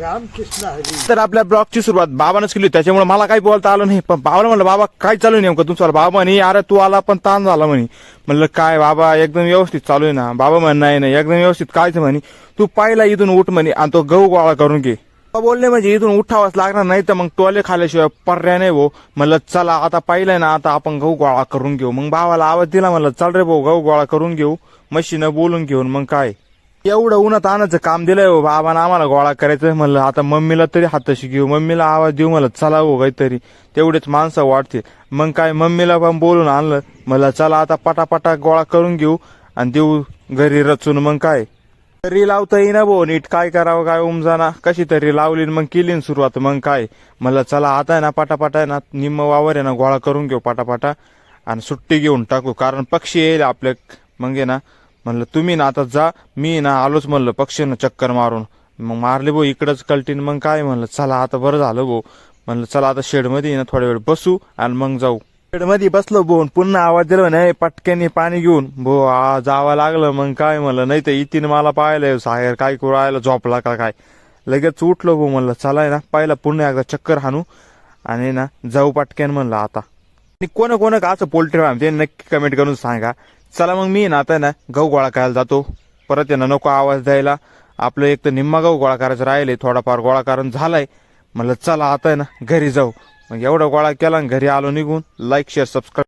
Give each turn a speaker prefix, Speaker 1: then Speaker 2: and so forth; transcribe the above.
Speaker 1: रामकृष्ण हरी.
Speaker 2: तर आपल्या ब्लॉगची सुरुवात बाबानंच केली, त्याच्यामुळे मला काही बोलता आलं नाही. पण बाबाला म्हणलं, बाबा काय चालू आहे नेमकं तुमचं? बाबा म्हणे, अरे तू आला पण ताण झाला म्हणे. म्हणलं काय बाबा, एकदम व्यवस्थित चालू आहे ना. बाबा म्हण नाही नाही एकदम व्यवस्थित कायच म्हणे. तू पहिला इथून उठ म्हणे आणि तो गहू गोळा करून घे. बोलले म्हणजे इथून उठावाच लागणार, नाही तर मग टोले खाल्याशिवाय पर्याय नाही भाऊ. म्हणलं चला आता पाहिलंय ना, आता आपण गहू गोळा करून घेऊ. मग भावाला आवाज दिला, म्हणलं चल रे भाऊ गहू गोळा करून घेऊ, मशीनं बोलून घेऊन. मग काय एवढं उन्हात आणायचं काम दिलंय हो बाबानं आम्हाला गोळा करायचं. म्हणलं आता मम्मीला तरी हाताशी घेऊ, मम्मीला आवाज देऊ, म्हणलं चला हो काहीतरी तेवढेच माणसं वाटते. मग काय मम्मीला पण बोलून आणलं, म्हणलं चला आता पटापटा गोळा करून घेऊ आणि देऊ घरी रचून. मग काय तरी लावता येईना भाऊ नीट, काय करावं काय उमजाना, कशी तरी लावली मग केली सुरुवात. मग काय म्हणलं चला आता आहे ना पटापटा आहे ना, निम्म वावर आहे ना गोळा करून घेऊ पटापटा आणि सुट्टी घेऊन टाकू, कारण पक्षी येईल आपल्या. मग आहे ना म्हणलं तुम्ही ना आता जा, मी ना आलोच म्हणलं पक्षीनं चक्कर मारून. मग मारले भाऊ इकडंच कलटीन. मग काय म्हणलं चला आता बरं झालं भाऊ. म्हणलं चला आता शेडमध्ये ना थोड्या वेळ बसू आणि मग जाऊ. शेडमध्ये बसलो भाऊ, पुन्हा आवाज दिला नाही पटक्याने पाणी घेऊन भाऊ जावं लागलं. मग काय म्हणलं नाही तर इथीन मला पाहिलं साहेर काय करू राहिला, झोपला का काय. लगेच उठलो भाऊ, म्हणलं चला ना पहिला पुन्हा एकदा चक्कर हाणू आणि ना जाऊ पटक्यान म्हणलं आता. आणि कोण कोण का असं पोल्ट्री फार्म ते नक्की कमेंट करून सांगा. चला मग मी ना आता ना गहू गोळा करायला जातो. परत आहे ना नको आवाज द्यायला, आपलं एक तर निम्मा गहू गोळा करायचं राहिले, थोडाफार गोळा करून झालाय. म्हणलं चला आता आहे ना घरी जाऊ. मग एवढा गोळा केला आणि घरी आलो निघून. Like share subscribe